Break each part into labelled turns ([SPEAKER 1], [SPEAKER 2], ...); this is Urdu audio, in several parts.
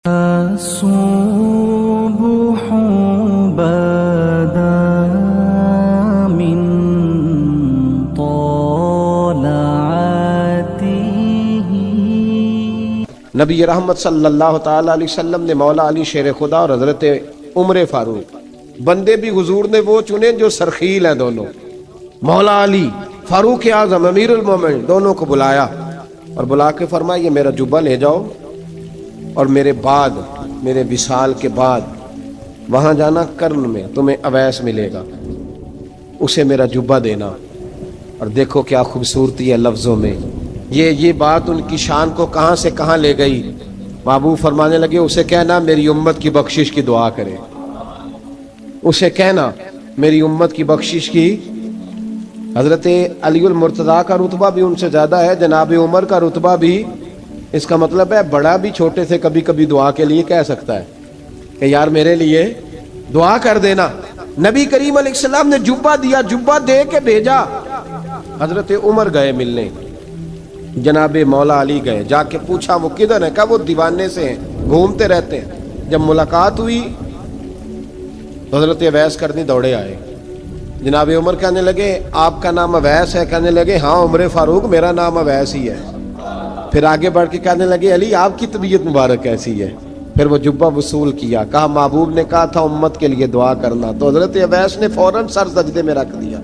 [SPEAKER 1] الصبح بدا من طلعته.
[SPEAKER 2] نبی رحمت صلی اللہ تعالی علیہ وسلم نے مولا علی شیر خدا اور حضرت عمر فاروق بندے بھی حضور نے وہ چنے جو سرخیل ہیں دونوں. مولا علی فاروق اعظم امیر المومنین دونوں کو بلایا اور بلا کے فرمایا یہ میرا جبہ لے جاؤ اور میرے بعد میرے وصال کے بعد وہاں جانا کرن میں تمہیں اویس ملے گا، اسے میرا جبہ دینا. اور دیکھو کیا خوبصورتی ہے لفظوں میں. یہ بات ان کی شان کو کہاں سے کہاں لے گئی. محبوب فرمانے لگے اسے کہنا میری امت کی بخشش کی دعا کرے، اسے کہنا میری امت کی بخشش کی. حضرت علی المرتضیٰ کا رتبہ بھی ان سے زیادہ ہے، جناب عمر کا رتبہ بھی. اس کا مطلب ہے بڑا بھی چھوٹے سے کبھی کبھی دعا کے لیے کہہ سکتا ہے کہ یار میرے لیے دعا کر دینا. نبی کریم علیہ السلام نے جبہ دیا، جبہ دے کے بھیجا. حضرت عمر گئے ملنے، جناب مولا علی گئے، جا کے پوچھا وہ کدھر ہے، کہا وہ دیوانے سے ہیں، گھومتے رہتے ہیں. جب ملاقات ہوئی تو حضرت اویس کرنی دوڑے آئے. جناب عمر کہنے لگے آپ کا نام اویس ہے؟ کہنے لگے ہاں عمر فاروق میرا نام اویس ہی ہے. پھر آگے بڑھ کے کہنے لگے علی آپ کی طبیعت مبارک کیسی ہے؟ پھر وہ جبہ وصول کیا، کہا محبوب نے کہا تھا امت کے لیے دعا کرنا. تو حضرت اویس نے فوراً سر سجدے میں رکھ دیا.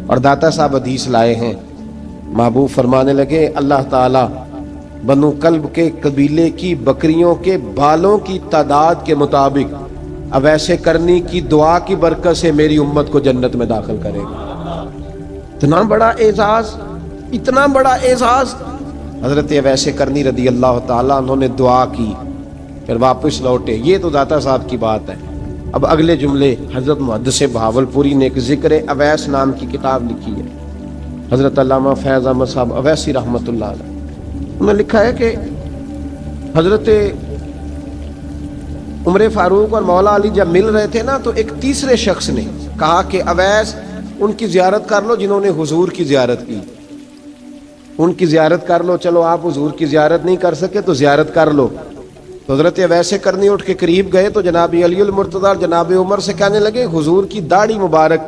[SPEAKER 2] اور داتا صاحب حدیث لائے ہیں، محبوب فرمانے لگے اللہ تعالی بنو کلب کے قبیلے کی بکریوں کے بالوں کی تعداد کے مطابق اویس کرنی کی دعا کی برکت سے میری امت کو جنت میں داخل کرے گا. اتنا بڑا اعزاز، اتنا بڑا اعزاز. حضرت اویس کرنی رضی اللہ تعالیٰ انہوں نے دعا کی، پھر واپس لوٹے. یہ تو داتا صاحب کی بات ہے. اب اگلے جملے حضرت محدث بہاولپوری نے ایک ذکر اویس نام کی کتاب لکھی ہے، حضرت علامہ فیض احمد صاحب اویسی رحمۃ اللہ علیہ. انہوں نے لکھا ہے کہ حضرت عمر فاروق اور مولا علی جب مل رہے تھے نا تو ایک تیسرے شخص نے کہا کہ اویس ان کی زیارت کر لو جنہوں نے حضور کی زیارت کی، ان کی زیارت کر لو. چلو آپ حضور کی زیارت نہیں کر سکے تو زیارت کر لو. تو حضرت اویس کرنی اٹھ کے قریب گئے تو جناب علی المرتضیٰ اور جناب عمر سے کہنے لگے حضور کی داڑھی مبارک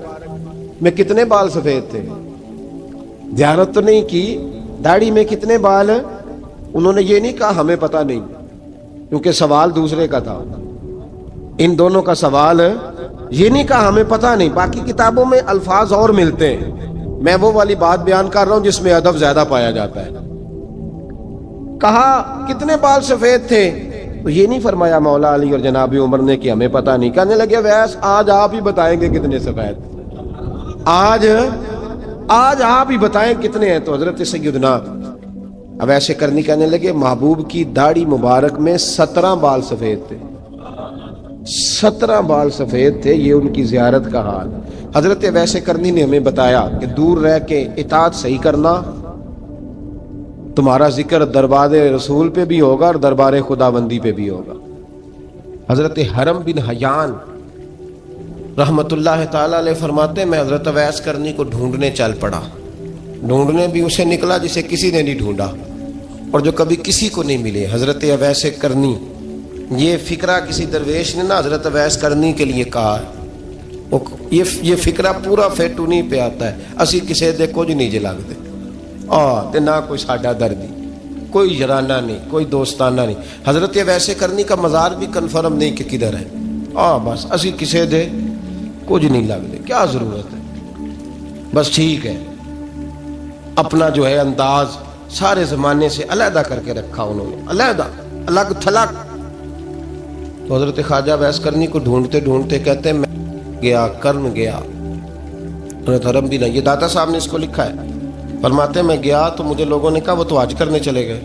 [SPEAKER 2] میں کتنے بال سفید تھے؟ زیارت تو نہیں کی، داڑھی میں کتنے بال؟ انہوں نے یہ نہیں کہا ہمیں پتہ نہیں، کیونکہ سوال دوسرے کا تھا. ان دونوں کا سوال یہ نہیں کہا ہمیں پتہ نہیں. باقی کتابوں میں الفاظ اور ملتے ہیں، میں وہ والی بات بیان کر رہا ہوں جس میں ادب زیادہ پایا جاتا ہے. کہا کتنے بال سفید تھے؟ تو یہ نہیں فرمایا مولا علی اور جناب عمر نے کہ ہمیں پتہ نہیں. کہنے لگے ویس آج آپ ہی بتائیں گے کتنے سفید، آج آپ ہی بتائیں کتنے ہیں. تو حضرت سیدنا اویس کرنی کہنے لگے محبوب کی داڑھی مبارک میں 17 بال سفید تھے، 17 بال سفید تھے. یہ ان کی زیارت کا حال. حضرت اویس کرنی نے ہمیں بتایا کہ دور رہ کے اطاعت صحیح کرنا، تمہارا ذکر دربار رسول پہ بھی ہوگا اور دربار خداوندی پہ بھی ہوگا. حضرت حرم بن حیان رحمت اللہ تعالی علیہ فرماتے ہیں میں حضرت اویس کرنی کو ڈھونڈنے چل پڑا. ڈھونڈنے بھی اسے نکلا جسے کسی نے نہیں ڈھونڈا اور جو کبھی کسی کو نہیں ملے. حضرت اویس کرنی، یہ فکرہ کسی درویش نے نا حضرت اویس کرنی کے لیے کہا ہے. یہ فکرہ پورا فیٹونی پہ آتا ہے. اسی کسی دے کچھ نہیں جے لگتے تے نہ کوئی ساڈا دردی، کوئی جرانہ نہیں، کوئی دوستانہ نہیں. حضرت اویس کرنی کا مزار بھی کنفرم نہیں کہ کدھر ہے. بس اسی کسی دے کچھ نہیں لگتے، کیا ضرورت ہے. بس ٹھیک ہے اپنا جو ہے انداز سارے زمانے سے علیحدہ کر کے رکھا انہوں نے، علیحدہ الگ تھلگ. تو حضرت خواجہ اویس کرنی کو ڈھونڈتے ڈھونڈتے کہتے ہیں میں گیا کرن گیا. حضرت حرم بھی نہیں، یہ داتا صاحب نے اس کو لکھا ہے. فرماتے ہیں میں گیا تو مجھے لوگوں نے کہا وہ تو حج کرنے چلے گئے.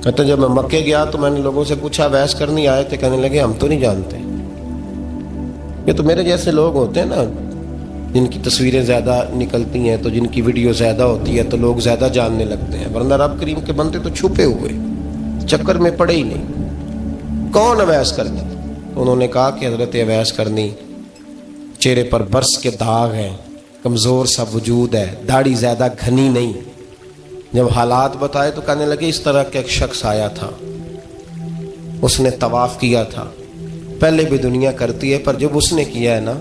[SPEAKER 2] کہتے ہیں جب میں مکے گیا تو میں نے لوگوں سے پوچھا اویس کرنی آئے تھے؟ کہنے لگے ہم تو نہیں جانتے. یہ تو میرے جیسے لوگ ہوتے ہیں نا جن کی تصویریں زیادہ نکلتی ہیں تو جن کی ویڈیو زیادہ ہوتی ہے تو لوگ زیادہ جاننے لگتے ہیں، ورنہ رب کریم کے بندے تو چھپے ہوئے چکر میں پڑے ہی نہیں. کون اویس کرنی؟ انہوں نے کہا کہ حضرت اویس کرنی چہرے پر برس کے داغ ہیں، کمزور سا وجود ہے، داڑھی زیادہ گھنی نہیں. جب حالات بتائے تو کہنے لگے اس طرح کا ایک شخص آیا تھا اس نے طواف کیا تھا. پہلے بھی دنیا کرتی ہے، پر جب اس نے کیا ہے نا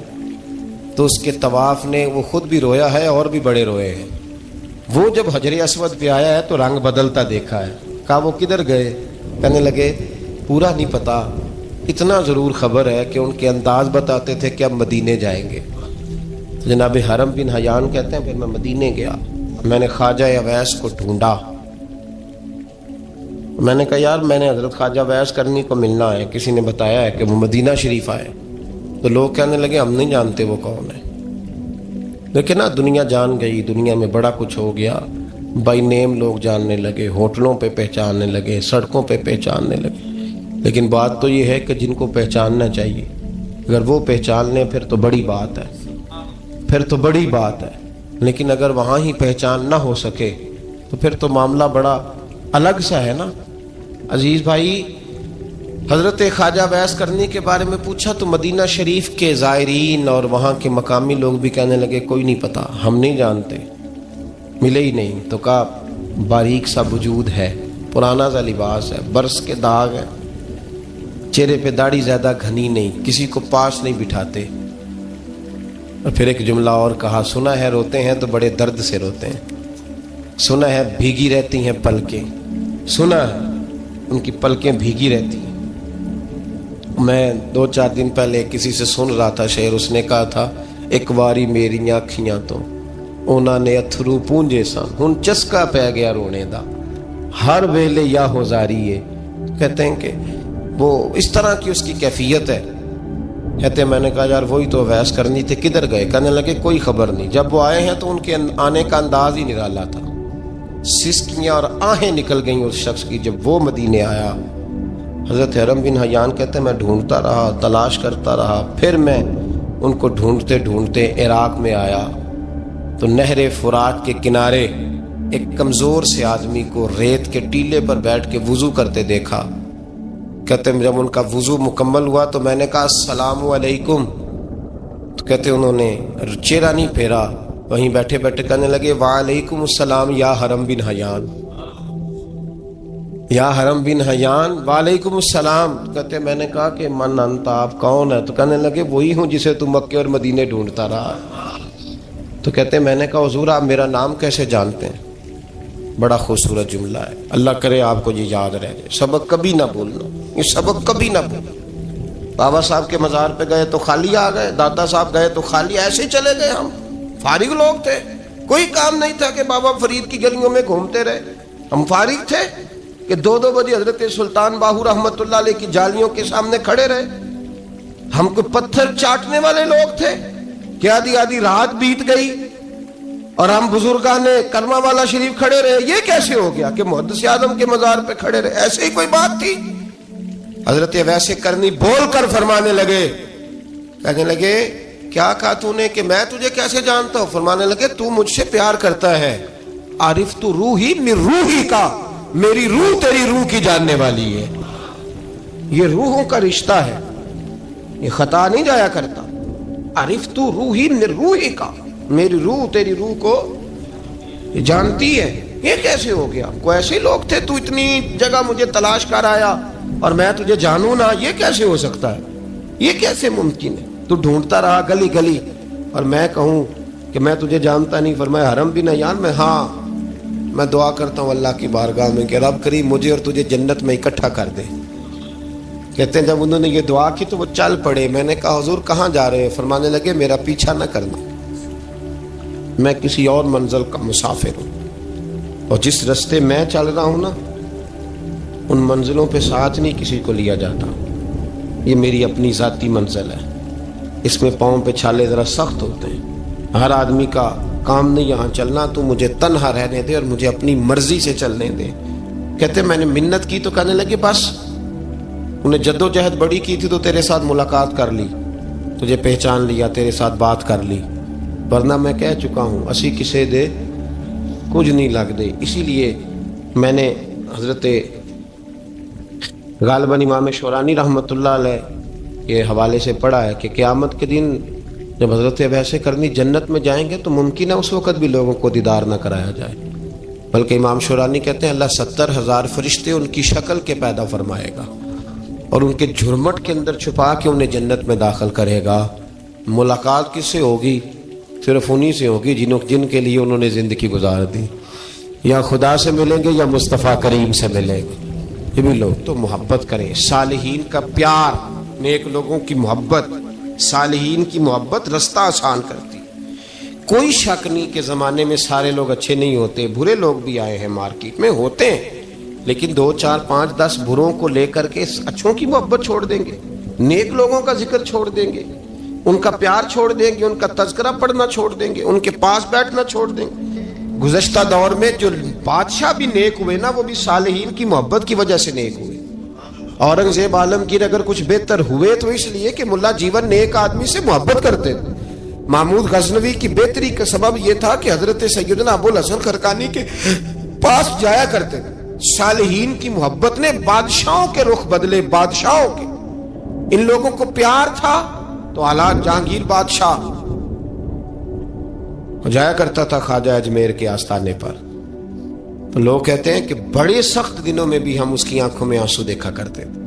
[SPEAKER 2] تو اس کے طواف نے وہ خود بھی رویا ہے اور بھی بڑے روئے ہیں. وہ جب حجر اسود پہ آیا ہے تو رنگ بدلتا دیکھا ہے. کہا وہ کدھر گئے؟ کہنے لگے پورا نہیں پتا، اتنا ضرور خبر ہے کہ ان کے انداز بتاتے تھے کہ اب مدینے جائیں گے. جناب حرم بن حیان کہتے ہیں پھر میں مدینے گیا، میں نے خواجہ اویس کو ڈھونڈا. میں نے کہا یار میں نے حضرت خواجہ اویس کرنی کو ملنا ہے، کسی نے بتایا ہے کہ وہ مدینہ شریف آئے. تو لوگ کہنے لگے ہم نہیں جانتے وہ کون ہے. لیکن نا دنیا جان گئی، دنیا میں بڑا کچھ ہو گیا، بائی نیم لوگ جاننے لگے، ہوٹلوں پہ پہچاننے لگے، سڑکوں پہ پہچاننے لگے. لیکن بات تو یہ ہے کہ جن کو پہچاننا چاہیے اگر وہ پہچان لیں پھر تو بڑی بات ہے، پھر تو بڑی بات ہے. لیکن اگر وہاں ہی پہچان نہ ہو سکے تو پھر تو معاملہ بڑا الگ سا ہے نا. عزیز بھائی، حضرت خواجہ اویس کرنی کے بارے میں پوچھا تو مدینہ شریف کے زائرین اور وہاں کے مقامی لوگ بھی کہنے لگے کوئی نہیں پتا، ہم نہیں جانتے، ملے ہی نہیں. تو کہا باریک سا وجود ہے، پرانا سا لباس ہے، برس کے داغ ہے، چہرے پہ داڑھی زیادہ گھنی نہیں، کسی کو پاس نہیں بٹھاتے. اور پھر ایک جملہ اور کہا، سنا ہے روتے ہیں تو بڑے درد سے روتے ہیں، سنا ہے بھیگی رہتی ہیں پلکیں، سنا ہے ان کی پلکیں بھیگی رہتی ہیں. میں 2-4 دن پہلے کسی سے سن رہا تھا شعر، اس نے کہا تھا ایک واری میری آنکھیاں تو انہوں نے اتھرو پونجے سن، ہن چسکا پہ گیا رونے دا ہر ویلے یا ہوزاری ہے. کہتے ہیں کہ وہ اس طرح کی اس کی کیفیت ہے. کہتے ہیں میں نے کہا یار وہی تو اویس کرنی تھے، کدھر گئے؟ کہنے لگے کوئی خبر نہیں. جب وہ آئے ہیں تو ان کے آنے کا انداز ہی نرالا تھا، سسکیاں اور آہیں نکل گئیں اس شخص کی جب وہ مدینے آیا. حضرت حرم بن حیان کہتے ہیں میں ڈھونڈتا رہا، تلاش کرتا رہا، پھر میں ان کو ڈھونڈتے ڈھونڈتے عراق میں آیا تو نہر فرات کے کنارے ایک کمزور سے آدمی کو ریت کے ٹیلے پر بیٹھ کے وضو کرتے دیکھا. کہتے ہیں جب ان کا وضو مکمل ہوا تو میں نے کہا السلام علیکم. تو کہتے انہوں نے چہرہ نہیں پھیرا، وہیں بیٹھے بیٹھے کہنے لگے وعلیکم السلام یا حرم بن حیان، یا حرم بن حیان وعلیکم السلام. کہتے میں نے کہا کہ من انت، آپ کون ہے؟ تو کہنے لگے وہی ہوں جسے تم مکے اور مدینے ڈھونڈتا رہا. تو کہتے میں نے کہا حضور آپ میرا نام کیسے جانتے ہیں؟ بڑا خوبصورت جملہ ہے، اللہ کرے آپ کو یہ یاد رہ جائے. سبق کبھی نہ بھولنا، یہ سبق کبھی نہ بھولنا. بابا صاحب کے مزار پہ گئے تو خالی آ گئے، دادا صاحب گئے تو خالی ایسے ہی چلے گئے. ہم فارغ لوگ تھے، کوئی کام نہیں تھا کہ بابا فرید کی گلیوں میں گھومتے رہے. ہم فارغ تھے کہ 2 بجے حضرت سلطان باہو رحمت اللہ علیہ کی جالیوں کے سامنے کھڑے رہے. ہم کو پتھر چاٹنے والے لوگ تھے کہ آدھی رات بیت گئی اور ہم بزرگان کرما والا شریف کھڑے رہے. یہ کیسے ہو گیا کہ محدث اعظم کے مزار پہ کھڑے رہے؟ ایسے ہی کوئی بات تھی؟ حضرت اویس کرنی بول کر فرمانے لگے، کہنے لگے کیا کہا تو نے کہ میں تجھے کیسے جانتا ہوں؟ فرمانے لگے تو مجھ سے پیار کرتا ہے، عارف تو روحی من روحی کا، میری روح تیری روح کی جاننے والی ہے. یہ روحوں کا رشتہ ہے، یہ خطا نہیں جایا کرتا. عارف تو روحی من روحی کا، میری روح تیری روح کو جانتی ہے. یہ کیسے ہو گیا؟ کوئی ایسے لوگ تھے تو اتنی جگہ مجھے تلاش کر آیا اور میں تجھے جانوں نہ؟ یہ کیسے ہو سکتا ہے؟ یہ کیسے ممکن ہے؟ تو ڈھونڈتا رہا گلی گلی اور میں کہوں کہ میں تجھے جانتا نہیں؟ فرمایا حرم بن حیان میں، ہاں میں دعا کرتا ہوں اللہ کی بارگاہ میں کہ رب کریم مجھے اور تجھے جنت میں اکٹھا کر دے. کہتے ہیں جب انہوں نے یہ دعا کی تو وہ چل پڑے. میں نے کہا حضور کہاں جا رہے ہیں؟ فرمانے لگے میرا پیچھا نہ کرنا، میں کسی اور منزل کا مسافر ہوں، اور جس رستے میں چل رہا ہوں نا ان منزلوں پہ ساتھ نہیں کسی کو لیا جاتا. یہ میری اپنی ذاتی منزل ہے، اس میں پاؤں پہ چھالے ذرا سخت ہوتے ہیں. ہر آدمی کا کام نہیں یہاں چلنا، تو مجھے تنہا رہنے دے اور مجھے اپنی مرضی سے چلنے دے. کہتے میں نے منت کی تو کہنے لگے بس انہیں جد و جہد بڑی کی تھی تو تیرے ساتھ ملاقات کر لی، تجھے پہچان لیا، تیرے ساتھ بات کر لی، ورنہ میں کہہ چکا ہوں اسی کسے دے کچھ نہیں لگ دے. اسی لیے میں نے حضرت غالباً امام شورانی رحمۃ اللہ علیہ کے حوالے سے پڑھا ہے کہ قیامت کے دن جب حضرت اویس کرنی جنت میں جائیں گے تو ممکن ہے اس وقت بھی لوگوں کو دیدار نہ کرایا جائے، بلکہ امام شورانی کہتے ہیں اللہ 70,000 فرشتے ان کی شکل کے پیدا فرمائے گا اور ان کے جھرمٹ کے اندر چھپا کے انہیں جنت میں داخل کرے گا۔ ملاقات کس سے ہوگی؟ صرف انہی سے ہوگی جن کے لیے انہوں نے زندگی گزار دی۔ یا خدا سے ملیں گے یا مصطفیٰ کریم سے ملیں گے۔ یہ بھی لوگ تو محبت کریں، صالحین کا پیار، نیک لوگوں کی محبت، صالحین کی محبت رستہ آسان کرتی۔ کوئی شک نہیں کہ زمانے میں سارے لوگ اچھے نہیں ہوتے، برے لوگ بھی آئے ہیں مارکیٹ میں، ہوتے ہیں، لیکن 2 4 5 10 بروں کو لے کر کے اچھوں کی محبت چھوڑ دیں گے، نیک لوگوں کا ذکر چھوڑ دیں گے، ان کا پیار چھوڑ دیں گے، ان کا تذکرہ پڑھنا چھوڑ دیں گے، ان کے پاس بیٹھنا چھوڑ دیں گے۔ گزشتہ دور میں جو بادشاہ بھی نیک ہوئے نا، وہ بھی صالحین کی محبت کی وجہ سے نیک ہوئے۔ اورنگزیب عالمگیر اگر کچھ بہتر ہوئے تو اس لیے کہ ملا جیون نیک آدمی سے محبت کرتے تھے۔ محمود غزنوی کی بہتری کا سبب یہ تھا کہ حضرت سیدنا ابو الحسن خرقانی کے پاس جایا کرتے تھے۔ صالحین کی محبت نے بادشاہوں کے رخ بدلے، بادشاہوں کے۔ ان لوگوں کو پیار تھا تو اعلیٰ جہانگیر بادشاہ جایا کرتا تھا خواجہ اجمیر کے آستانے پر، تو لوگ کہتے ہیں کہ بڑے سخت دنوں میں بھی ہم اس کی آنکھوں میں آنسو دیکھا کرتے تھے۔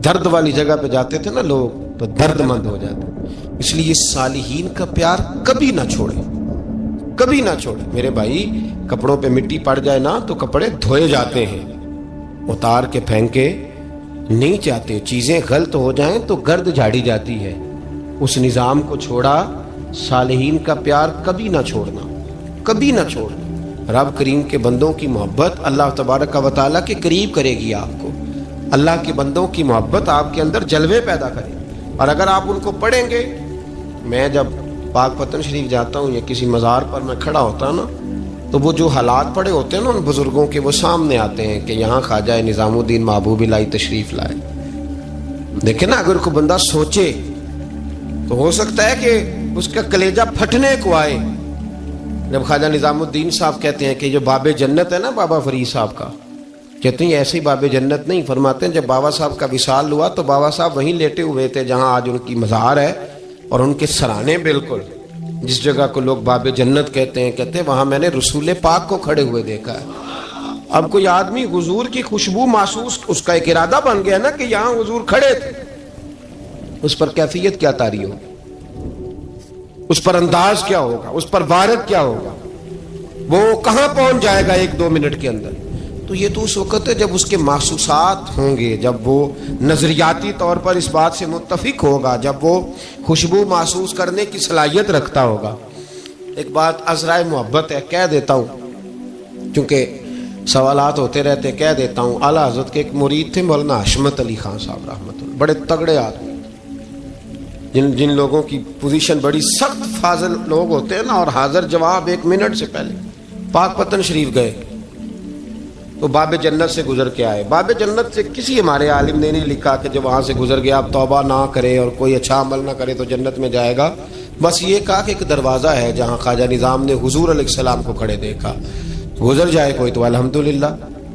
[SPEAKER 2] درد والی جگہ پہ جاتے تھے نا لوگ تو درد مند ہو جاتے۔ اس لیے صالحین کا پیار کبھی نہ چھوڑے، کبھی نہ چھوڑے۔ میرے بھائی، کپڑوں پہ مٹی پڑ جائے نا تو کپڑے دھوئے جاتے ہیں، اتار کے پھینکے نہیں چاہتے۔ چیزیں غلط ہو جائیں تو گرد جھاڑی جاتی ہے، اس نظام کو چھوڑا۔ صالحین کا پیار کبھی نہ چھوڑنا، کبھی نہ چھوڑنا۔ رب کریم کے بندوں کی محبت اللہ تبارک و تعالیٰ کے قریب کرے گی آپ کو۔ اللہ کے بندوں کی محبت آپ کے اندر جلوے پیدا کرے، اور اگر آپ ان کو پڑھیں گے۔ میں جب پاک پتن شریف جاتا ہوں یا کسی مزار پر میں کھڑا ہوتا نا، تو وہ جو حالات پڑے ہوتے ہیں نا ان بزرگوں کے، وہ سامنے آتے ہیں کہ یہاں خواجہ نظام الدین محبوب الہی تشریف لائے۔ دیکھیں نا، اگر کوئی بندہ سوچے تو ہو سکتا ہے کہ اس کا کلیجہ پھٹنے کو آئے جب خواجہ نظام الدین صاحب کہتے ہیں کہ جو باب جنت ہے نا بابا فرید صاحب کا، کہتے ہیں ایسی باب جنت نہیں، فرماتے ہیں جب بابا صاحب کا وصال ہوا تو بابا صاحب وہیں لیٹے ہوئے تھے جہاں آج ان کی مزار ہے، اور ان کے سرانے بالکل جس جگہ کو لوگ باب جنت کہتے ہیں وہاں میں نے رسول پاک کو کھڑے ہوئے دیکھا ہے۔ اب کوئی آدمی حضور کی خوشبو محسوس، اس کا ایک ارادہ بن گیا نا کہ یہاں حضور کھڑے تھے، اس پر کیفیت کیا طاری ہوگی، اس پر انداز کیا ہوگا، اس پر وارد کیا ہوگا، وہ کہاں پہنچ جائے گا 1-2 منٹ کے اندر۔ تو یہ تو اس وقت ہے جب اس کے محسوسات ہوں گے، جب وہ نظریاتی طور پر اس بات سے متفق ہوگا، جب وہ خوشبو محسوس کرنے کی صلاحیت رکھتا ہوگا۔ ایک بات عذرائے محبت ہے، کہہ دیتا ہوں کیونکہ سوالات ہوتے رہتے، کہہ دیتا ہوں۔ اعلیٰ حضرت کے ایک مرید تھے مولانا حشمت علی خان صاحب رحمۃ اللہ، بڑے تگڑے آدمی، جن لوگوں کی پوزیشن بڑی سخت فاضل لوگ ہوتے ہیں نا، اور حاضر جواب 1 منٹ سے پہلے۔ پاک پتن شریف گئے تو باب جنت سے گزر کے آئے۔ باب جنت سے کسی ہمارے عالم نے نہیں لکھا کہ جب وہاں سے گزر گیا اب توبہ نہ کرے اور کوئی اچھا عمل نہ کرے تو جنت میں جائے گا، بس یہ کہا کہ ایک دروازہ ہے جہاں خواجہ نظام نے حضور علیہ السلام کو کھڑے دیکھا، گزر جائے کوئی تو الحمدللہ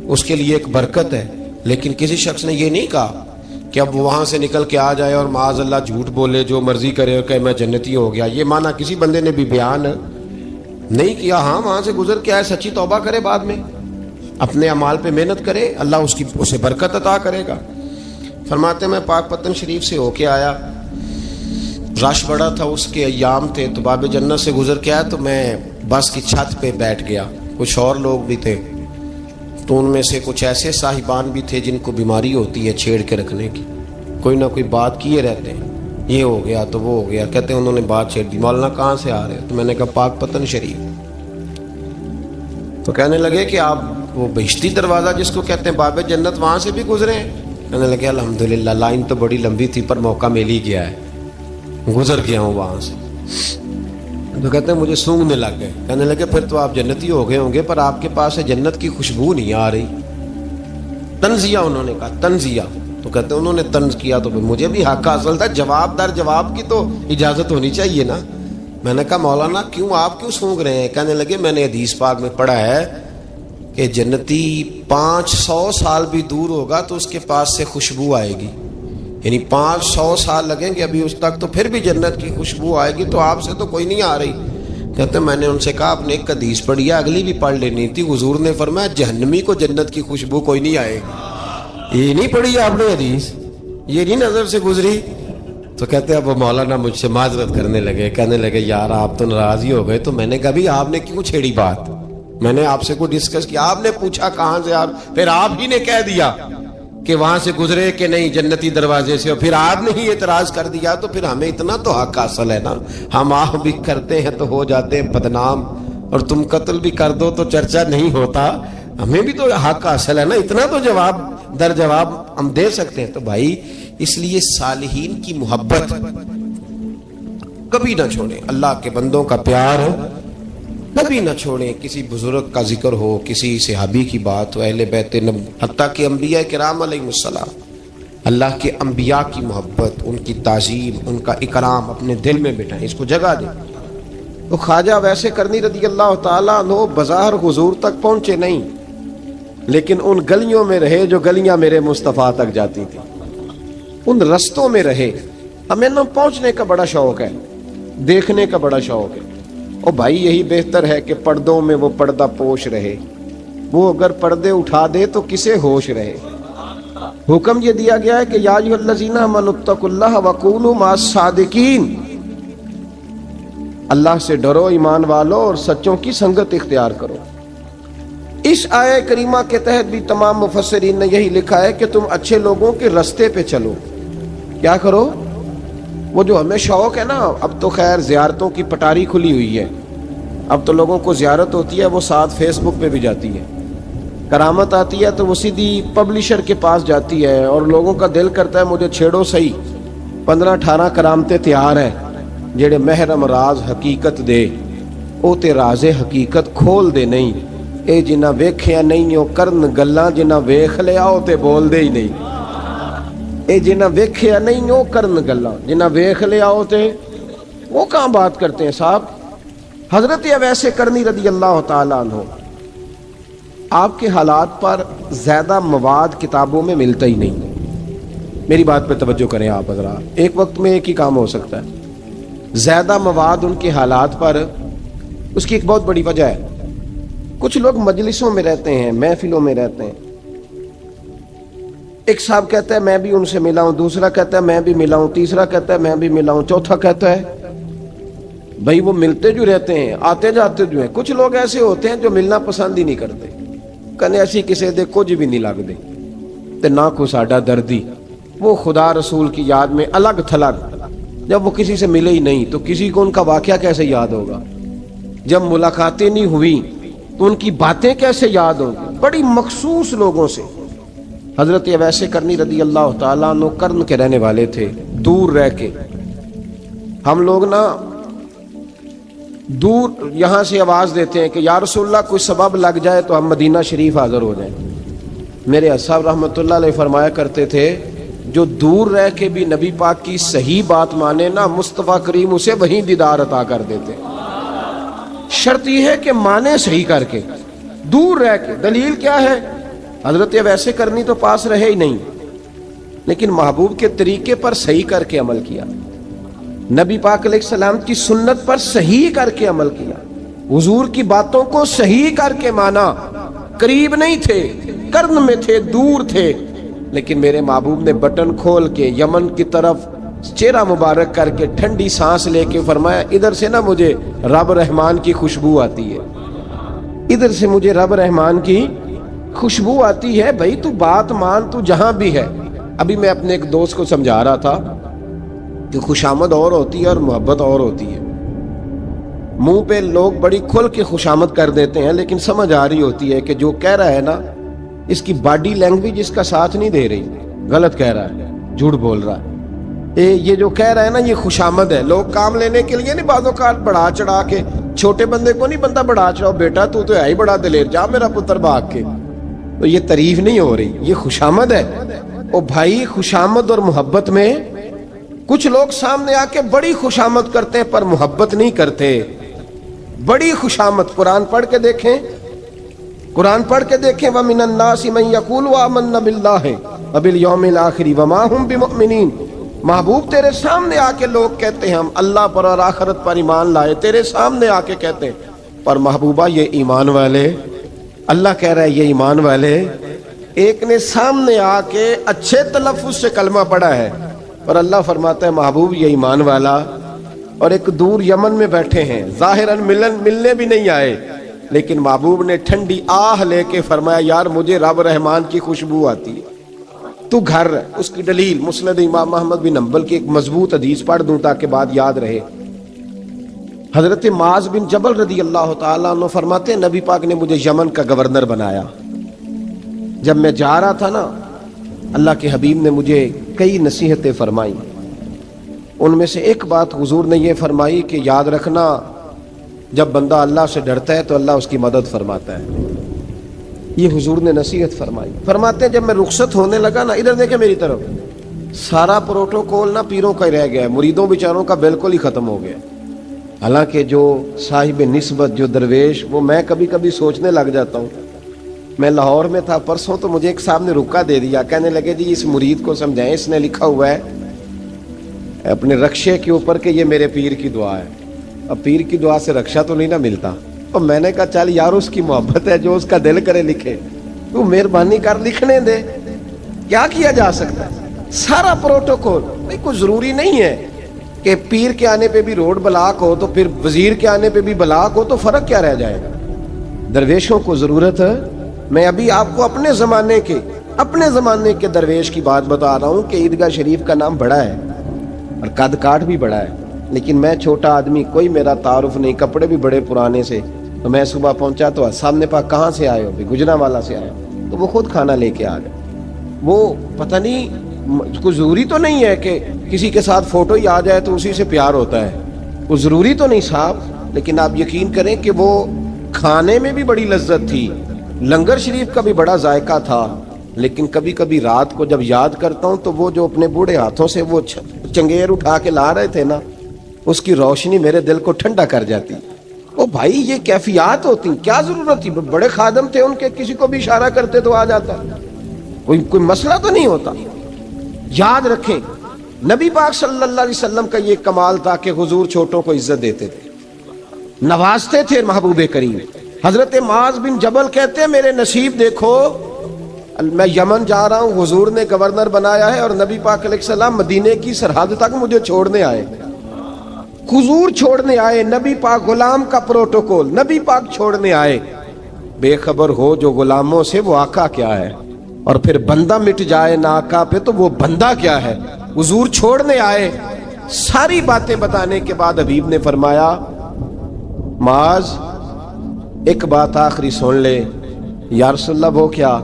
[SPEAKER 2] اس کے لیے ایک برکت ہے۔ لیکن کسی شخص نے یہ نہیں کہا کہ اب وہاں سے نکل کے آ جائے اور معاذ اللہ جھوٹ بولے، جو مرضی کرے اور کہ میں جنتی ہو گیا۔ یہ معنی کسی بندے نے بھی بیان نہیں کیا۔ ہاں، وہاں سے گزر کے آئے، سچی توبہ کرے، بعد میں اپنے اعمال پہ محنت کرے، اللہ اسے برکت عطا کرے گا۔ فرماتے میں پاک پتن شریف سے ہو کے آیا، رش بڑا تھا، اس کے ایام تھے، تو باب جنت سے گزر کے آیا تو میں بس کی چھت پہ بیٹھ گیا۔ کچھ اور لوگ بھی تھے، تو ان میں سے کچھ ایسے صاحبان بھی تھے جن کو بیماری ہوتی ہے چھیڑ کے رکھنے کی، کوئی نہ کوئی بات کیے رہتے ہیں، یہ ہو گیا تو وہ ہو گیا، کہتے ہیں انہوں نے بات چھیڑ دی، مولانا کہاں سے آ رہے ہیں؟ تو میں نے کہا پاک پتن شریف۔ تو کہنے لگے کہ آپ وہ بہشتی دروازہ جس کو کہتے ہیں باب جنت، وہاں سے بھی گزرے ہیں؟ کہنے لگے الحمدللہ، لائن تو بڑی لمبی تھی پر موقع مل ہی گیا ہے، گزر گیا ہوں وہاں سے۔ تو کہتے ہیں مجھے سونگنے لگ گئے۔ کہنے لگے پھر تو آپ جنتی ہو گئے ہوں گے، پر آپ کے پاس جنت کی خوشبو نہیں آ رہی۔ تنزیہ، انہوں نے کہا تنزیہ۔ تو کہتے ہیں انہوں نے طنز کیا تو مجھے بھی حق حاصل تھا، جواب در جواب کی تو اجازت ہونی چاہیے نا۔ میں نے کہا مولانا کیوں، آپ کیوں سونگ رہے ہیں؟ کہنے لگے میں نے حدیث پاک میں پڑھا ہے کہ جنتی 500 سال بھی دور ہوگا تو اس کے پاس سے خوشبو آئے گی، یعنی 500 سال لگیں گے ابھی اس تک، تو پھر بھی جنت کی خوشبو آئے گی، تو آپ سے تو کوئی نہیں آ رہی۔ کہتے ہیں میں نے ان سے کہا آپ نے ایک حدیث پڑھی ہے، اگلی بھی پڑھ لینی تھی، حضور نے فرمایا جہنمی کو جنت کی خوشبو کوئی نہیں آئے گی۔ یہ نہیں پڑھی ہے آپ نے حدیث؟ یہ نہیں نظر سے گزری. تو کہتے ہیں اب وہ مولانا مجھ سے معذرت کرنے لگے, کہنے لگے یار آپ تو ناراض ہی ہو گئے. تو میں نے کہا بھی آپ نے کیوں چھیڑی بات؟ میں نے آپ سے کوئی ڈسکس کیا؟ آپ نے پوچھا کہاں سے, آپ پھر آپ ہی نے کہہ دیا کہ وہاں سے گزرے کہ نہیں جنتی دروازے سے, اور پھر آپ نے ہی اعتراض کر دیا. تو پھر ہمیں اتنا تو حق حاصل ہے نا, ہم آہ بھی کرتے ہیں تو ہو جاتے ہیں بدنام, اور تم قتل بھی کر دو تو چرچا نہیں ہوتا. ہمیں بھی تو حق حاصل ہے نا, اتنا تو جواب در جواب ہم دے سکتے ہیں. تو بھائی اس لیے صالحین کی محبت کبھی نہ چھوڑیں, اللہ کے بندوں کا پیار کبھی نہ چھوڑیں. کسی بزرگ کا ذکر ہو, کسی صحابی کی بات ہو, اہل بیت نبی, حتیٰ کہ انبیاء کرام علیہ السلام, اللہ کے انبیاء کی محبت, ان کی تعظیم, ان کا اکرام اپنے دل میں بٹھائیں, اس کو جگہ دیں. تو خواجہ ویسے کرنی رضی اللہ تعالیٰ عنہ بظاہر حضور تک پہنچے نہیں, لیکن ان گلیوں میں رہے جو گلیاں میرے مصطفیٰ تک جاتی تھی, ان رستوں میں رہے. ہمیں نہ پہنچنے کا بڑا شوق ہے, دیکھنے کا بڑا شوق ہے. اور بھائی یہی بہتر ہے کہ پردوں میں وہ پردہ پوش رہے, وہ اگر پردے اٹھا دے تو کسے ہوش رہے. حکم یہ دیا گیا ہے کہ یا ایھا الذین آمنوا اتقوا اللہ وکونوا مع الصادقین, اللہ سے ڈرو ایمان والو اور سچوں کی سنگت اختیار کرو. اس آیہ کریمہ کے تحت بھی تمام مفسرین نے یہی لکھا ہے کہ تم اچھے لوگوں کے رستے پہ چلو. کیا کرو؟ وہ جو ہمیں شوق ہے نا, اب تو خیر زیارتوں کی پٹاری کھلی ہوئی ہے, اب تو لوگوں کو زیارت ہوتی ہے وہ ساتھ فیس بک پہ بھی جاتی ہے. کرامت آتی ہے تو وہ سیدھی پبلشر کے پاس جاتی ہے, اور لوگوں کا دل کرتا ہے مجھے چھیڑو صحیح. 15-18 کرامتیں تیار ہیں جڑے محرم راز حقیقت دے, او تے راز حقیقت کھول دے نہیں. اے جنہ ویکھیا نہیں او کرن گلاں, جنہ ویکھ لیا او تے بول دے ہی نہیں. اے جنہ ویکھیا نہیں او کرن گلاں, جنہ ویکھ لیا او تے وہ کہاں بات کرتے ہیں صاحب. حضرت اویس کرنی رضی اللہ تعالیٰ عنہ, آپ کے حالات پر زیادہ مواد کتابوں میں ملتا ہی نہیں. میری بات پہ توجہ کریں آپ حضرات, ایک وقت میں ایک ہی کام ہو سکتا ہے. زیادہ مواد ان کے حالات پر, اس کی ایک بہت بڑی وجہ ہے. کچھ لوگ مجلسوں میں رہتے ہیں, محفلوں میں رہتے ہیں, ایک صاحب کہتا ہے میں بھی ان سے ملا ہوں, دوسرا کہتا ہے میں بھی ملا ہوں, تیسرا کہتا ہے میں بھی ملا ہوں, چوتھا کہتا ہے بھائی وہ ملتے جو رہتے ہیں, آتے جاتے جو ہیں. کچھ لوگ ایسے ہوتے ہیں جو ملنا پسند ہی نہیں کرتے, کہنے ایسی کسی دے کچھ بھی نہیں لگ دے تے نہ کو ساڈا دردی. وہ خدا رسول کی یاد میں الگ تھلگ, جب وہ کسی سے ملے ہی نہیں تو کسی کو ان کا واقعہ کیسے یاد ہوگا؟ جب ملاقاتیں نہیں ہوئی تو ان کی باتیں کیسے یاد ہوں گی؟ بڑی مخصوص لوگوں سے. حضرت اویس کرنی رضی اللہ تعالیٰ عنہ کرن کے رہنے والے تھے, دور رہ کے. ہم لوگ نا دور یہاں سے آواز دیتے ہیں کہ یا رسول اللہ کوئی سبب لگ جائے تو ہم مدینہ شریف حاضر ہو جائیں. میرے صاحب رحمۃ اللہ علیہ فرمایا کرتے تھے جو دور رہ کے بھی نبی پاک کی صحیح بات مانے نا, مصطفیٰ کریم اسے وہیں دیدار عطا کر دیتے. شرط یہ ہے کہ مانے صحیح کر کے, دور رہ کے. دلیل کیا ہے؟ حضرت ویسے کرنی تو پاس رہے ہی نہیں, لیکن محبوب کے طریقے پر صحیح کر کے عمل کیا, نبی پاک علیہ السلام کی سنت پر صحیح کر کے عمل کیا, حضور کی باتوں کو صحیح کر کے مانا. قریب نہیں تھے, قرن میں تھے, دور تھے, لیکن میرے محبوب نے بٹن کھول کے یمن کی طرف چہرہ مبارک کر کے ٹھنڈی سانس لے کے فرمایا ادھر سے نا مجھے رب رحمان کی خوشبو آتی ہے, ادھر سے مجھے رب رحمان کی خوشبو آتی ہے. بھائی تو بات مان, تو جہاں بھی ہے. ابھی میں اپنے ایک دوست کو سمجھا رہا تھا کہ خوشامد اور ہوتی ہے اور محبت اور ہوتی ہے. منہ پہ لوگ بڑی کھل کے خوشامد کر دیتے ہیں, لیکن سمجھ آ رہی ہوتی ہے کہ جو کہہ رہا ہے نا اس کی باڈی لینگویج اس کا ساتھ نہیں دے رہی, غلط کہہ رہا ہے, جھوٹ بول رہا ہے. یہ جو کہہ رہا ہے نا یہ خوشامد ہے. لوگ کام لینے کے لیے نہیں بعض اوقات بڑھا چڑھا کے, چھوٹے بندے کو نہیں بندہ بڑھا چڑھاؤ, بیٹا تو ہے ہی بڑا دلیر, جا میرا پتر بھاگ کے. تو یہ تعریف نہیں ہو رہی, یہ خوشامد ہے. او بھائی خوشامد اور محبت میں کچھ لوگ سامنے آ کے بڑی خوشامد کرتے ہیں پر محبت نہیں کرتے. بڑی خوشامد قرآن پڑھ کے دیکھیں, قرآن پڑھ کے دیکھیں وَمِنَ النَّاسِ مَن يَقُولُ آمَنَّا بِاللَّهِ وَبِالْيَوْمِ الْآخِرِ وَمَا هُمْ بِمُؤْمِنِينَ. محبوب تیرے سامنے آ کے لوگ کہتے ہیں ہم اللہ پر اور آخرت پر ایمان لائے, تیرے سامنے آ کے کہتے ہیں, پر محبوبہ یہ ایمان والے, اللہ کہہ رہا ہے یہ ایمان والے ایک نے سامنے آ کے اچھے تلفظ سے کلمہ پڑھا ہے، اور اللہ فرماتا ہے محبوب یہ ایمان والا، اور ایک دور یمن میں بیٹھے ہیں، ظاہراً ملنے بھی نہیں آئے، لیکن محبوب نے ٹھنڈی آہ لے کے فرمایا یار مجھے رب رحمان کی خوشبو آتی ہے، تو گھر۔ اس کی دلیل مسند امام احمد بن حنبل کی ایک مضبوط حدیث پڑھ دوں تاکہ بات یاد رہے۔ حضرت معاذ بن جبل رضی اللہ تعالیٰ عنہ فرماتے ہیں نبی پاک نے مجھے یمن کا گورنر بنایا۔ جب میں جا رہا تھا نا، اللہ کے حبیب نے مجھے کئی نصیحتیں فرمائیں، ان میں سے ایک بات حضور نے یہ فرمائی کہ یاد رکھنا جب بندہ اللہ سے ڈرتا ہے تو اللہ اس کی مدد فرماتا ہے۔ یہ حضور نے نصیحت فرمائی۔ فرماتے ہیں جب میں رخصت ہونے لگا نا، ادھر دیکھیں میری طرف، سارا پروٹوکول نا پیروں کا ہی رہ گیا ہے، مریدوں بیچاروں کا بالکل ہی ختم ہو گیا۔ حالانکہ جو صاحب نسبت، جو درویش، وہ میں کبھی کبھی سوچنے لگ جاتا ہوں۔ میں لاہور میں تھا پرسوں، تو مجھے ایک صاحب نے رکا دے دیا، کہنے لگے جی اس مرید کو سمجھائیں، اس نے لکھا ہوا ہے اپنے رکشے کے اوپر کہ یہ میرے پیر کی دعا ہے۔ اب پیر کی دعا سے رکشہ تو نہیں نہ ملتا، اور میں نے کہا چل یار اس کی محبت ہے، جو اس کا دل کرے لکھے، تو مہربانی کر لکھنے دے، کیا کیا جا سکتا ہے۔ سارا پروٹوکول، بھائی کوئی ضروری نہیں ہے کہ پیر کے آنے پہ بھی روڈ بلاک ہو تو پھر وزیر کے آنے پہ بھی بلاک ہو، تو فرق کیا رہ جائے گا۔ درویشوں کو ضرورت ہے۔ میں ابھی آپ کو اپنے زمانے کے درویش کی بات بتا رہا ہوں کہ عیدگاہ شریف کا نام بڑا ہے اور قد کاٹ بھی بڑا ہے، لیکن میں چھوٹا آدمی، کوئی میرا تعارف نہیں، کپڑے بھی بڑے پرانے سے، تو میں صبح پہنچا تو سامنے پاک کہاں سے آئے ہو؟ گجرا والا سے آئے ہو، تو وہ خود کھانا لے کے آ گئے۔ وہ پتہ نہیں، کوئی ضروری تو نہیں ہے کہ کسی کے ساتھ فوٹو ہی آ جائے تو اسی سے پیار ہوتا ہے، کوئی ضروری تو نہیں صاحب، لیکن آپ یقین کریں کہ وہ کھانے میں بھی بڑی لذت تھی، لنگر شریف کا بھی بڑا ذائقہ تھا۔ لیکن کبھی کبھی رات کو جب یاد کرتا ہوں تو وہ جو اپنے بوڑھے ہاتھوں سے وہ چنگیر اٹھا کے لا رہے تھے نا، اس کی روشنی میرے دل کو ٹھنڈا کر جاتی۔ او بھائی یہ کیفیات ہوتی، کیا ضرورت تھی؟ بڑے خادم تھے ان کے، کسی کو بھی اشارہ کرتے تو آ جاتا، کوئی مسئلہ تو نہیں ہوتا۔ یاد رکھیں نبی پاک صلی اللہ علیہ وسلم کا یہ کمال تھا کہ حضور چھوٹوں کو عزت دیتے تھے، نوازتے تھے محبوب کریم۔ حضرت معاذ بن جبل کہتے ہیں میرے نصیب دیکھو، میں یمن جا رہا ہوں، حضور نے گورنر بنایا ہے، اور نبی پاک علیہ السلام مدینے کی سرحد تک مجھے چھوڑنے آئے، حضور چھوڑنے آئے، نبی پاک غلام کا پروٹوکول، نبی پاک چھوڑنے آئے۔ بے خبر ہو جو غلاموں سے وہ آقا کیا ہے، اور پھر بندہ مٹ جائے نہ آقا پہ تو وہ بندہ کیا ہے۔ حضور چھوڑنے آئے، ساری باتیں بتانے کے بعد حبیب نے فرمایا معاذ ایک بات آخری سن لے۔ یا رسول اللہ وہ کیا؟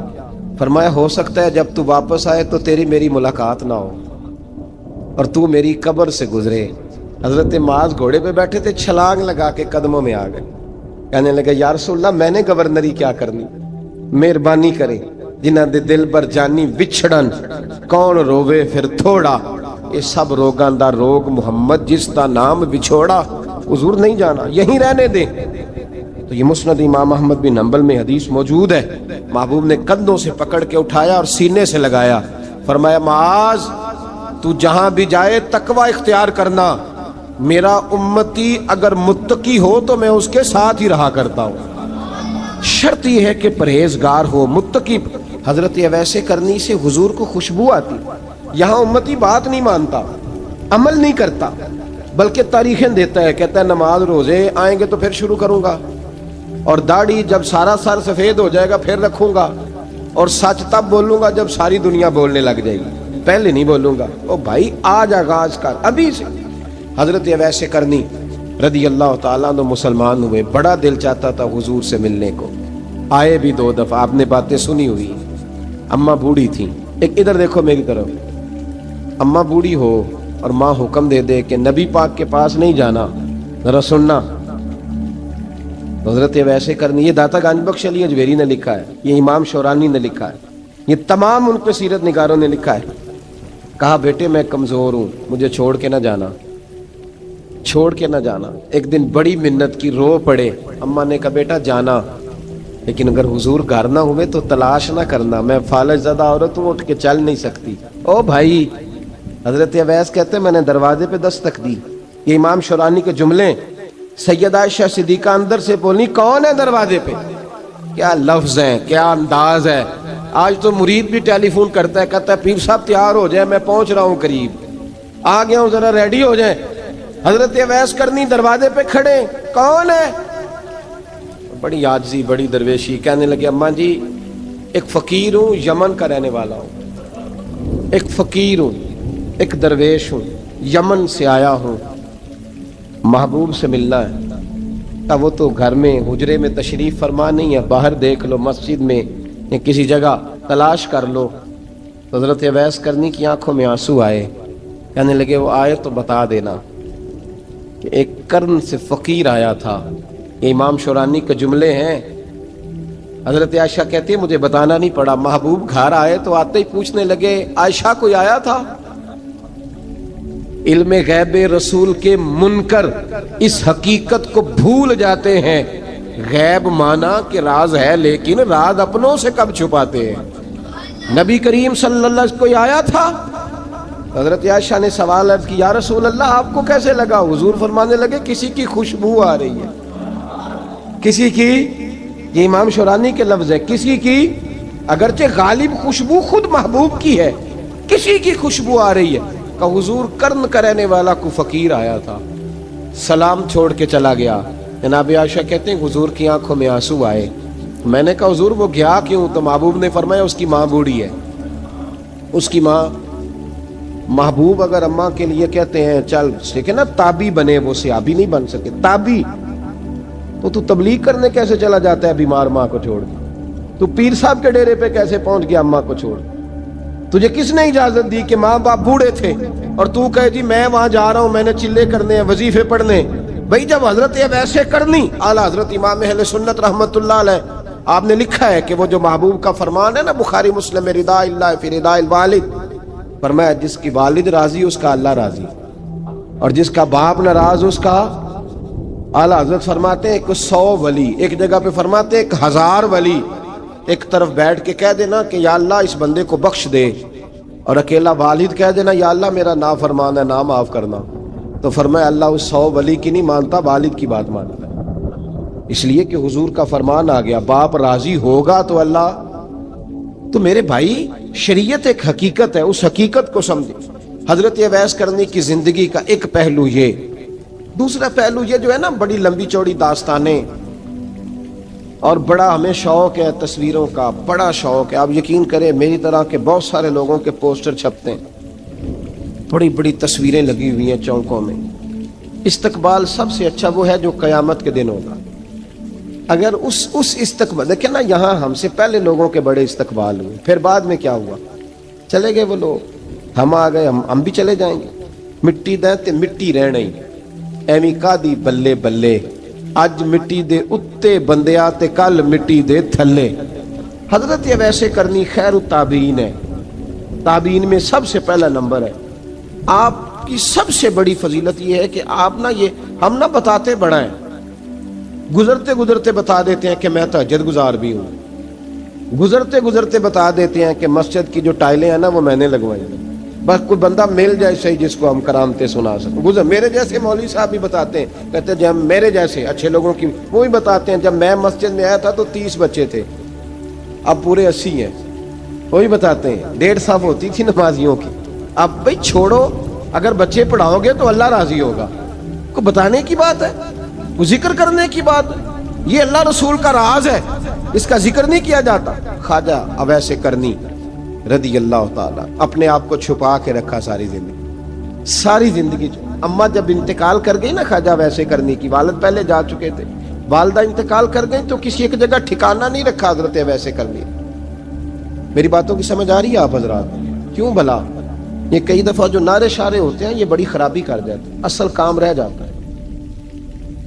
[SPEAKER 2] فرمایا ہو سکتا ہے جب تو واپس آئے تو تیری میری ملاقات نہ ہو اور تو میری قبر سے گزرے۔ حضرت معاذ گھوڑے پہ بیٹھے تھے، چھلانگ لگا کے قدموں میں آ گئے، کہنے لگے یا رسول اللہ میں نے گورنری کیا کرنی، مہربانی کرے، جنہ دے دل پر جانی وچھڑن کون روے پھر تھوڑا، یہ سب روگاں دا روگ محمد جس دا نام بچھوڑا۔ حضور نہیں جانا، یہیں رہنے دیں۔ تو یہ مسند امام احمد بن حنبل میں حدیث موجود ہے۔ محبوب نے کندھوں سے پکڑ کے اٹھایا اور سینے سے لگایا، فرمایا معاذ تو جہاں بھی جائے تقوی اختیار کرنا، میرا امتی اگر متقی ہو تو میں اس کے ساتھ ہی رہا کرتا ہوں، شرط یہ ہے کہ پرہیزگار ہو، متقی۔ حضرت ویسے کرنی سے حضور کو خوشبو آتی۔ یہاں امتی بات نہیں مانتا، عمل نہیں کرتا، بلکہ تاریخیں دیتا ہے، کہتا ہے نماز روزے آئیں گے تو پھر شروع کروں گا، اور داڑھی جب سارا سر سفید ہو جائے گا پھر رکھوں گا، اور سچ تب بولوں گا جب ساری دنیا بولنے لگ جائے گی، پہلے نہیں بولوں گا۔ او بھائی آج آغاز کر ابھی سے۔ حضرت ویسے کرنی رضی اللہ تعالیٰ عنہ مسلمان ہوئے، بڑا دل چاہتا تھا حضور سے ملنے کو، آئے بھی 2 دفعہ، آپ نے باتیں سنی ہوئی۔ اماں بوڑھی تھیں، ایک ادھر دیکھو میری طرف، اماں بوڑھی ہو اور ماں حکم دے دے کہ نبی پاک کے پاس نہیں جانا، ذرا سننا۔ حضرت ویسے کرنی، یہ داتا گنج بخش علی اجویری نے لکھا ہے، یہ امام شورانی نے لکھا ہے، یہ تمام ان پہ سیرت نگاروں نے لکھا ہے۔ کہا بیٹے میں کمزور ہوں، مجھے چھوڑ کے نہ جانا، چھوڑ کے نہ جانا۔ ایک دن بڑی منت کی، رو پڑے، اماں نے کہا بیٹا جانا، لیکن اگر حضور گھر نہ ہوئے تو تلاش نہ کرنا، میں فالج زدہ عورت ہوں، اٹھ کے چل نہیں سکتی۔ او بھائی، حضرت اویس کہتے ہیں میں نے دروازے پہ دستک دی، یہ امام شورانی کے جملے، سیدہ عائشہ صدیقہ اندر سے بولی کون ہے دروازے پہ؟ کیا لفظ ہیں، کیا انداز ہے، آج تو مرید بھی ٹیلی فون کرتا ہے, کہتا ہے پیر صاحب تیار ہو جائے, میں پہنچ رہا ہوں قریب, آ گیا ہوں, ذرا ریڈی ہو جائیں. حضرت اویس کرنی دروازے پہ کھڑے, کون ہے؟ بڑی عاجزی, بڑی درویشی, کہنے لگے اماں جی ایک فقیر ہوں, یمن کا رہنے والا ہوں, ایک فقیر ہوں, ایک درویش ہوں, یمن سے آیا ہوں, محبوب سے ملنا ہے. اب وہ تو گھر میں حجرے میں تشریف فرما نہیں ہے, باہر دیکھ لو, مسجد میں یا کسی جگہ تلاش کر لو. حضرت اویس کرنی کی آنکھوں میں آنسو آئے, کہنے لگے وہ آئے تو بتا دینا کہ ایک کرن سے فقیر آیا تھا. یہ امام شورانی کے جملے ہیں. حضرت عائشہ کہتی ہے مجھے بتانا نہیں پڑا, محبوب گھر آئے تو آتے ہی پوچھنے لگے عائشہ کوئی آیا تھا؟ علم غیب رسول کے منکر اس حقیقت کو بھول جاتے ہیں. غیب مانا کہ راز ہے, لیکن راز اپنوں سے کب چھپاتے ہیں. نبی کریم صلی اللہ علیہ وسلم کوئی آیا تھا؟ حضرت عائشہ نے سوال عرض کی یا رسول اللہ آپ کو کیسے لگا؟ حضور فرمانے لگے کسی کی خوشبو آ رہی ہے. کسی کی, یہ امام شورانی کے لفظ ہے, کسی کی, اگرچہ غالب خوشبو خود محبوب کی ہے, کسی کی خوشبو آ رہی ہے. کہ حضور کرن کا رہنے والا کو فقیر آیا تھا, سلام چھوڑ کے چلا گیا. جناب عائشہ کہتے ہیں حضور کی آنکھوں میں آنسو آئے. میں نے کہا حضور وہ گیا کیوں؟ تو محبوب نے فرمایا اس کی ماں بوڑھی ہے, اس کی ماں. محبوب اگر اماں کے لیے کہتے ہیں چل ٹھیک ہے نا تابی بنے, وہ صحابی نہیں بن سکے, تابی, تو تبلیغ کرنے کیسے چلا جاتا ہے بیمار ماں کو چھوڑ کے؟ تو پیر صاحب کے ڈیرے پہ کیسے پہنچ گیا اماں کو چھوڑ؟ تجھے کس نے اجازت دی کہ ماں باپ بوڑھے تھے اور تو کہے جی میں وہاں جا رہا ہوں, میں نے چلے کرنے ہیں, وظیفے پڑھنے؟ بھائی جب حضرت ویسے کرنی اعلیٰ حضرت امام اہل سنت رحمت اللہ علیہ, آپ نے لکھا ہے کہ وہ جو محبوب کا فرمان ہے نا بخاری مسلم میں, رضا اللہ فی رضا الوالد, فرمایا جس کی والد راضی اس کا اللہ راضی, اور جس کا باپ ناراض اس کا. اعلیٰ حضرت فرماتے ہیں 100 ولی, ایک جگہ پہ فرماتے ہیں 1000 ولی ایک طرف بیٹھ کے کہہ دینا کہ یا اللہ اس بندے کو بخش دے, اور اکیلا والد کہہ دینا یا اللہ میرا نافرمان ہے نا معاف کرنا. تو فرمایا اللہ اس 100 ولی کی نہیں مانتا, والد کی بات مانتا ہے. اس لیے کہ حضور کا فرمان آ گیا باپ راضی ہوگا تو اللہ. تو میرے بھائی شریعت ایک حقیقت ہے, اس حقیقت کو سمجھے. حضرت اویس کرنی کی زندگی کا ایک پہلو یہ, دوسرا پہلو یہ جو ہے نا بڑی لمبی چوڑی داستانیں, اور بڑا ہمیں شوق ہے تصویروں کا, بڑا شوق ہے. آپ یقین کریں میری طرح کے بہت سارے لوگوں کے پوسٹر چھپتے ہیں, بڑی بڑی تصویریں لگی ہوئی ہیں چوکوں میں. استقبال سب سے اچھا وہ ہے جو قیامت کے دن ہوگا. اگر اس استقبال دیکھیں نا, یہاں ہم سے پہلے لوگوں کے بڑے استقبال ہوئے, پھر بعد میں کیا ہوا, چلے گئے وہ لوگ, ہم آ گئے, ہم بھی چلے جائیں گے. مٹی دیں تے مٹی رہنا ہی, ایویں کا دی بلے بلے, اج مٹی دے اتے بندیا تے کل مٹی دے تھلے. حضرت ویسے کرنی خیر التابعین ہے, تابعین میں سب سے پہلا نمبر ہے. آپ کی سب سے بڑی فضیلت یہ ہے کہ آپ نا, یہ ہم نہ بتاتے بڑا ہیں, گزرتے گزرتے بتا دیتے ہیں کہ میں تہجد گزار بھی ہوں, گزرتے گزرتے بتا دیتے ہیں کہ مسجد کی جو ٹائلیں ہیں نا وہ میں نے لگوائی ہیں. بس کوئی بندہ مل جائے صحیح جس کو ہم کرامتیں سنا سکیں. میرے جیسے مولوی صاحب بھی بتاتے ہیں, کہتے ہیں جب میرے جیسے اچھے لوگوں کی وہ بھی بتاتے ہیں جب میں مسجد میں آیا تھا تو 30 بچے تھے, اب پورے 80 ہیں. وہی بتاتے ہیں 1.5 صف ہوتی تھی نمازیوں کی. اب بھائی چھوڑو, اگر بچے پڑھاؤ گے تو اللہ راضی ہوگا. کو بتانے کی بات ہے, وہ ذکر کرنے کی بات ہے. یہ اللہ رسول کا راز ہے, اس کا ذکر نہیں کیا جاتا. خواجہ اویس کرنی رضی اللہ تعالیٰ اپنے آپ کو چھپا کے رکھا ساری زندگی. اماں جب انتقال کر گئی نا خواجہ ویسے کرنی کی, والد پہلے جا چکے تھے, والدہ انتقال کر گئی تو کسی ایک جگہ ٹھکانہ نہیں رکھا حضرت ویسے کرنی. میری باتوں کی سمجھ آ رہی ہے آپ حضرات؟ کیوں بھلا یہ کئی دفعہ جو نعرے شارے ہوتے ہیں یہ بڑی خرابی کر جاتے ہیں, اصل کام رہ جاتا ہے.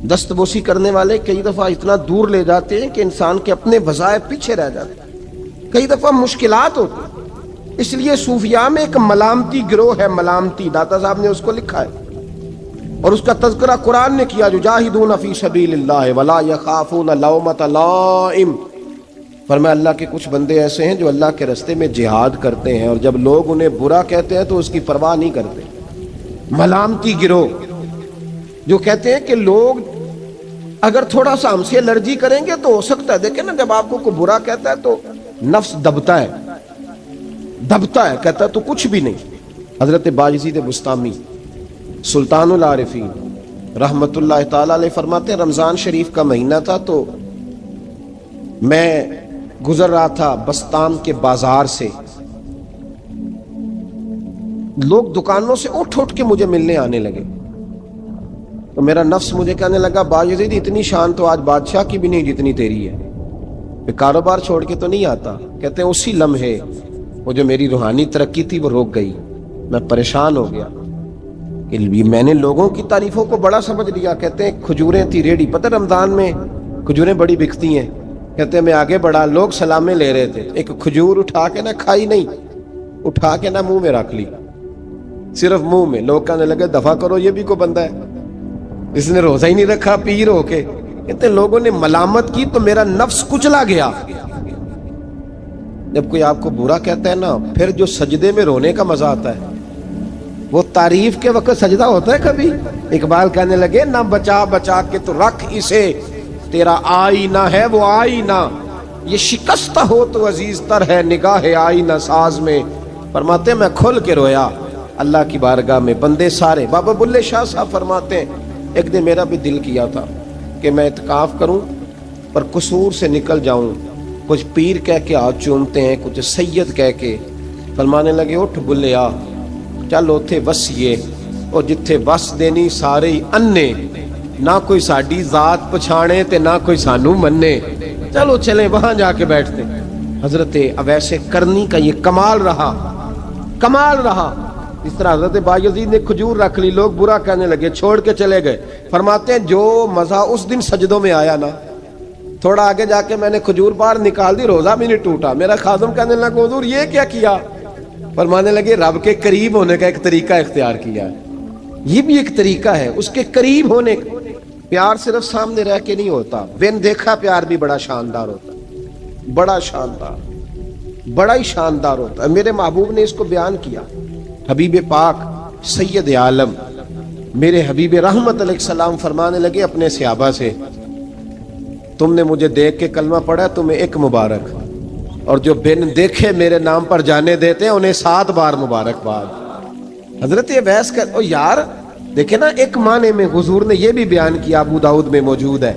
[SPEAKER 2] دست بوسی کرنے والے کئی دفعہ اتنا دور لے جاتے ہیں کہ انسان کے اپنے وظائف پیچھے رہ جاتے ہیں, کئی دفعہ مشکلات ہوتی ہیں. اس لیے صوفیاء میں ایک ملامتی گروہ ہے, ملامتی, داتا صاحب نے اس کو لکھا ہے اور اس کا تذکرہ قرآن نے کیا, یجاہدون فی سبیل اللہ ولا یخافون لومۃ لائم. فرمایا اللہ کے کچھ بندے ایسے ہیں جو اللہ کے راستے میں جہاد کرتے ہیں اور جب لوگ انہیں برا کہتے ہیں تو اس کی پرواہ نہیں کرتے. ملامتی گروہ جو کہتے ہیں کہ لوگ اگر تھوڑا سا ہم سے الرجی کریں گے تو ہو سکتا ہے, دیکھیں نا جب آپ کو کوئی برا کہتا ہے تو نفس دبتا ہے، کہتا ہے تو کچھ بھی نہیں۔ حضرت باجزید بستامی سلطان العارفین رحمت اللہ تعالی علیہ فرماتے ہیں رمضان شریف کا مہینہ تھا تو میں گزر رہا تھا بستام کے بازار سے، لوگ دکانوں سے اٹھ کے مجھے ملنے آنے لگے، تو میرا نفس مجھے کہنے لگا باجزید اتنی شان تو آج بادشاہ کی بھی نہیں جتنی تیری ہے، میں کاروبار چھوڑ کے تو نہیں آتا۔ کہتے ہیں اسی لمحے وہ جو میری روحانی ترقی تھی وہ روک گئی، میں پریشان ہو گیا کہ میں نے لوگوں کی تعریفوں کو بڑا سمجھ لیا۔ کہتے ہیں کھجوریں تھی ریڈی، پتہ رمضان میں کھجوریں بڑی بکتی ہیں، کہتے ہیں میں آگے بڑھا، لوگ سلامیں لے رہے تھے، ایک کھجور اٹھا کے نہ کھائی نہیں، اٹھا کے نہ منہ میں رکھ لی، صرف منہ میں۔ لوگ کہنے لگے دفع کرو، یہ بھی کوئی بندہ ہے اس نے روزہ ہی نہیں رکھا پیر ہو کے۔ کہتے ہیں لوگوں نے ملامت کی تو میرا نفس کچلا گیا۔ جب کوئی آپ کو برا کہتا ہے نا، پھر جو سجدے میں رونے کا مزہ آتا ہے وہ تعریف کے وقت سجدہ ہوتا ہے کبھی؟ اقبال کہنے لگے نہ بچا بچا کے تو رکھ اسے، تیرا آئینہ ہے وہ آئینہ، یہ شکستہ ہو تو عزیز تر ہے نگاہ آئینہ ساز میں۔ فرماتے ہیں میں کھل کے رویا اللہ کی بارگاہ میں، بندے سارے۔ بابا بلے شاہ صاحب فرماتے ہیں ایک دن میرا بھی دل کیا تھا کہ میں اعتکاف کروں پر قصور سے نکل جاؤں، کچھ پیر کہہ کے ہاتھ چومتے ہیں، کچھ سید کہہ کے۔ فرمانے لگے اٹھ بلے آ، چل اوتھے وسیے اور جتھے وس دینی سارے ہی انے، نہ کوئی ساڈی ذات پچھانے تے نہ کوئی سانو مننے، چلو چلیں وہاں جا کے بیٹھتے۔ حضرت اویس کرنی کا یہ کمال رہا۔ اس طرح حضرت باجزید نے کھجور رکھ لی، لوگ برا کہنے لگے، چھوڑ کے چلے گئے۔ فرماتے ہیں جو مزہ اس دن سجدوں میں آیا نا، تھوڑا آگے جا کے میں نے کھجور باہر نکال دی، روزہ بھی نہیں ٹوٹا۔ میرا خادم کہنے لگا حضور یہ کیا کیا؟ فرمانے لگے رب کے قریب ہونے کا ایک طریقہ اختیار کیا ہے، یہ بھی ایک طریقہ ہے اس کے قریب ہونے کا۔ پیار صرف سامنے رہ کے نہیں ہوتا، بن دیکھا پیار بھی بڑا شاندار ہوتا ہے، بڑا ہی شاندار ہوتا ہے۔ میرے محبوب نے اس کو بیان کیا، حبیب پاک سید عالم میرے حبیب رحمت علیہ السلام فرمانے لگے اپنے صحابہ سے، تم نے مجھے دیکھ کے کلمہ پڑھا، تمہیں ایک مبارک، اور جو بن دیکھے میرے نام پر جانے دیتے ہیں انہیں 7 بار مبارکباد۔ حضرت اویس کا یار دیکھیں نا، ایک معنی میں حضور نے یہ بھی بیان کیا، ابو داؤد میں موجود ہے۔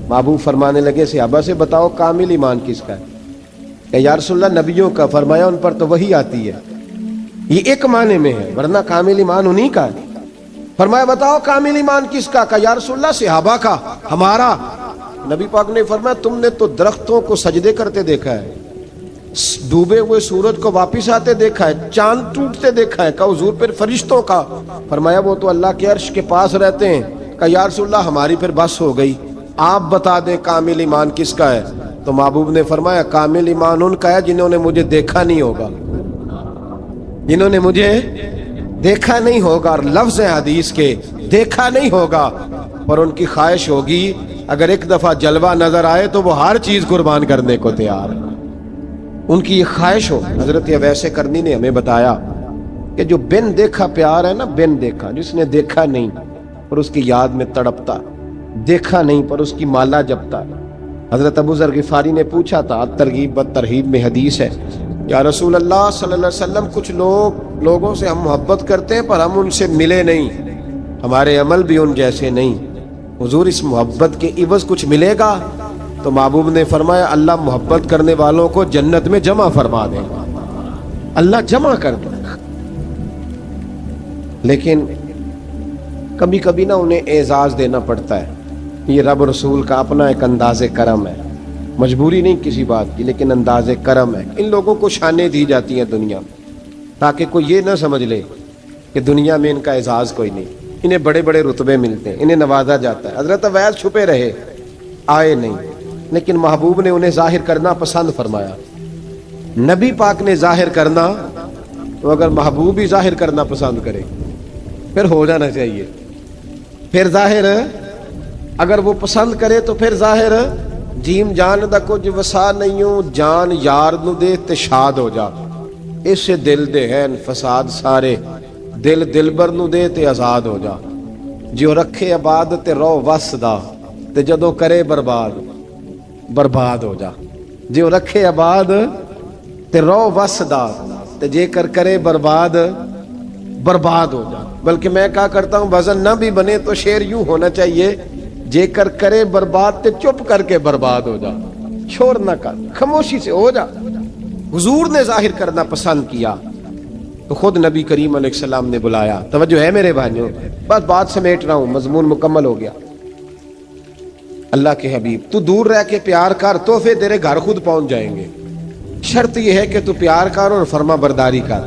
[SPEAKER 2] محبوب فرمانے لگے صحابہ سے بتاؤ کامل ایمان کس کا ہے؟ کہ یا رسول اللہ نبیوں کا۔ فرمایا ان پر تو وہی آتی ہے، یہ ایک معنی میں ہے، ورنہ کامل ایمان انہی کا ہے۔ فرمایا بتاؤ کامل ایمان کس کا؟ کہ یا رسول اللہ صحابہ کا، ہمارا۔ نبی پاک نے فرمایا تم نے تو درختوں کو سجدے کرتے دیکھا ہے، ڈوبے ہوئے سورج کو واپس آتے دیکھا ہے، چاند ٹوٹتے دیکھا ہے۔ کہا حضور پھر فرشتوں کا؟ فرمایا وہ تو اللہ کے عرش کے پاس رہتے ہیں۔ کہا یا رسول اللہ ہماری پھر بس ہو گئی، آپ بتا دیں کامل ایمان کس کا ہے؟ تو محبوب نے فرمایا کامل ایمان ان کا ہے جنہوں نے مجھے دیکھا نہیں ہوگا، جنہوں نے مجھے دیکھا نہیں ہوگا، اور لفظ حدیث کے دیکھا نہیں ہوگا، اور ان کی خواہش ہوگی اگر ایک دفعہ جلوہ نظر آئے تو وہ ہر چیز قربان کرنے کو تیار ہے، ان کی یہ خواہش ہو۔ حضرت اویس کرنی نے ہمیں بتایا کہ جو بن دیکھا پیار ہے نا، بن دیکھا، جس نے دیکھا نہیں پر اس کی یاد میں تڑپتا، دیکھا نہیں پر اس کی مالا جپتا۔ حضرت ابو ذر غفاری نے پوچھا تھا، ترغیب و ترہیب میں حدیث ہے، یا رسول اللہ صلی اللہ علیہ وسلم کچھ لوگوں سے ہم محبت کرتے ہیں پر ہم ان سے ملے نہیں، ہمارے عمل بھی ان جیسے نہیں، حضور اس محبت کے عوض کچھ ملے گا؟ تو محبوب نے فرمایا اللہ محبت کرنے والوں کو جنت میں جمع فرما دے گا، اللہ جمع کر دے گا۔ لیکن کبھی کبھی نا انہیں اعزاز دینا پڑتا ہے، یہ رب رسول کا اپنا ایک انداز کرم ہے، مجبوری نہیں کسی بات کی، لیکن انداز کرم ہے۔ ان لوگوں کو شانیں دی جاتی ہیں دنیا میں تاکہ کوئی یہ نہ سمجھ لے کہ دنیا میں ان کا اعزاز کوئی نہیں، انہیں بڑے بڑے رتبے ملتے ہیں، انہیں نوازا جاتا ہے۔ حضرت اویس چھپے رہے، آئے نہیں، لیکن محبوب نے انہیں ظاہر کرنا پسند فرمایا۔ نبی پاک نے ظاہر کرنا تو اگر محبوب ہی ظاہر کرنا پسند کرے پھر ہو جانا چاہیے، پھر ظاہر اگر وہ پسند کرے تو پھر ظاہر جیم جان دا کچھ وسا نہیں ہوں، جان یار نو دے تے شاد ہو جا، اس دل دے ہیں فساد سارے، دل دلبر نو دے تے آزاد ہو جا، جو رکھے آباد تے رو وس دا تے جدوں کرے برباد ہو جا، جو رکھے آباد تے رو وسدا تے جے کر کرے برباد برباد ہو جا. بلکہ میں کہا کرتا ہوں وزن نہ بھی بنے تو شعر یوں ہونا چاہیے جے کر کرے برباد تے چپ کر کے برباد ہو جا. شور نہ کر, خاموشی سے ہو جا. حضور نے ظاہر کرنا پسند کیا تو خود نبی کریم علیہ السلام نے بلایا. توجہ ہے میرے بھائیوں, بس بات سمیٹ رہا ہوں, مضمون مکمل ہو گیا. اللہ کے حبیب تو دور رہ کے پیار کر, تحفے تیرے گھر خود پہنچ جائیں گے. شرط یہ ہے کہ تو پیار کر اور فرما برداری کر.